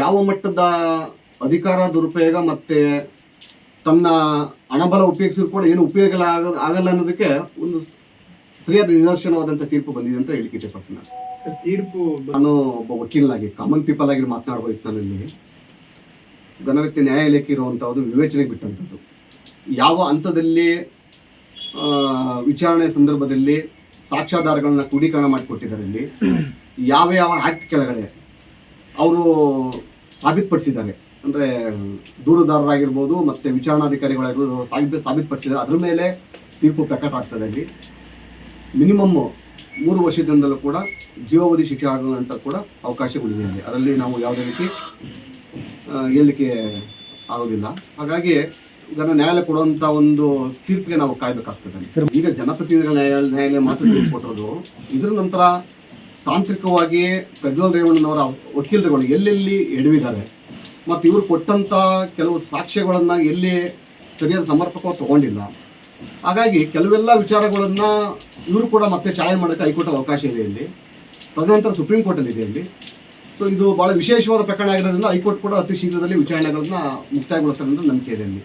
ಯಾವ ಮಟ್ಟದ ಅಧಿಕಾರ ದುರುಪಯೋಗ ಮತ್ತೆ ತನ್ನ ಹಣಬಲ ಉಪಯೋಗಿಸಿದ್ರು ಕೂಡ ಏನು ಉಪಯೋಗ ಆಗಲ್ಲ ಅನ್ನೋದಕ್ಕೆ ಒಂದು ಸರಿಯಾದ ನಿದರ್ಶನವಾದಂಥ ತೀರ್ಪು ಬಂದಿದೆ ಅಂತ ಹೇಳಿಕೆ ಇಷ್ಟಪಡ್ತೀನಿ. ತೀರ್ಪು ನಾನು ಒಬ್ಬ ವಕೀಲನಾಗಿ ಕಾಮನ್ ಪೀಪಲ್ ಆಗಿ ಮಾತನಾಡಬಹುದು. ನಾನಲ್ಲಿ ಘನವ್ಯಕ್ತಿ ನ್ಯಾಯಾಲಯಕ್ಕೆ ಇರುವಂಥದ್ದು ವಿವೇಚನೆಗೆ ಬಿಟ್ಟಂಥದ್ದು. ಯಾವ ಹಂತದಲ್ಲಿ ವಿಚಾರಣೆ ಸಂದರ್ಭದಲ್ಲಿ ಸಾಕ್ಷ್ಯಾಧಾರಗಳನ್ನ ಕ್ರೋಢೀಕರಣ ಮಾಡಿಕೊಟ್ಟಿದ್ದಾರೆ, ಇಲ್ಲಿ ಯಾವ ಯಾವ ಆ್ಯಕ್ಟ್ ಕೆಳಗಡೆ ಅವರು ಸಾಬೀತುಪಡಿಸಿದ್ದಾರೆ, ಅಂದರೆ ದೂರುದಾರರಾಗಿರ್ಬೋದು ಮತ್ತು ವಿಚಾರಣಾಧಿಕಾರಿಗಳಾಗಿರ್ಬೋದು ಸಾಬೀತುಪಡಿಸಿದ್ದಾರೆ. ಅದ್ರ ಮೇಲೆ ತೀರ್ಪು ಪ್ರಕಟ ಆಗ್ತದೆ. ಅಲ್ಲಿ ಮಿನಿಮಮ್ 3 ವರ್ಷದಿಂದಲೂ ಕೂಡ ಜೀವಾವಧಿ ಶಿಕ್ಷೆ ಆಗುವಂಥ ಕೂಡ ಅವಕಾಶಗಳಿದೆ. ಅದರಲ್ಲಿ ನಾವು ಯಾವುದೇ ರೀತಿ ಹೇಳಲಿಕ್ಕೆ ಆಗೋದಿಲ್ಲ. ಹಾಗಾಗಿ ಇದನ್ನು ನ್ಯಾಯಾಲಯ ಕೊಡುವಂಥ ಒಂದು ತೀರ್ಪಿಗೆ ನಾವು ಕಾಯಬೇಕಾಗ್ತದೆ. ಈಗ ಜನಪ್ರತಿನಿಧಿಗಳ ನ್ಯಾಯಾಲಯ ಮಾತ್ರ ತೀರ್ಪು ಕೊಟ್ಟರು. ಇದರ ನಂತರ ತಾಂತ್ರಿಕವಾಗಿ ಪ್ರಜ್ವಲ್ ರೇವಣ್ಣನವರ ವಕೀಲರುಗಳು ಎಲ್ಲೆಲ್ಲಿ ಎಡವಿದ್ದಾರೆ ಮತ್ತು ಇವರು ಕೊಟ್ಟಂಥ ಕೆಲವು ಸಾಕ್ಷ್ಯಗಳನ್ನು ಎಲ್ಲಿ ಸರಿಯಾದ ಸಮರ್ಪಕವಾಗಿ ತಗೊಂಡಿಲ್ಲ. ಹಾಗಾಗಿ ಕೆಲವೆಲ್ಲ ವಿಚಾರಗಳನ್ನು ಇವರು ಕೂಡ ಮತ್ತೆ ಚಾಲನೆ ಮಾಡೋಕ್ಕೆ ಹೈಕೋರ್ಟಲ್ಲಿ ಅವಕಾಶ ಇದೆ. ಇಲ್ಲಿ ತದನಂತರ ಸುಪ್ರೀಂ ಕೋರ್ಟಲ್ಲಿ ಇದೆ. ಇಲ್ಲಿ ಸೊ ಇದು ಭಾಳ ವಿಶೇಷವಾದ ಪ್ರಕರಣ ಆಗಿರೋದ್ರಿಂದ ಹೈಕೋರ್ಟ್ ಕೂಡ ಅತಿ ಶೀಘ್ರದಲ್ಲಿ ವಿಚಾರಣೆಗಳನ್ನ ಮುಕ್ತಾಯಗೊಳಿಸ್ತಾರೆ ಅಂತ ನಂಬಿಕೆ ಇದೆ. ಇಲ್ಲಿ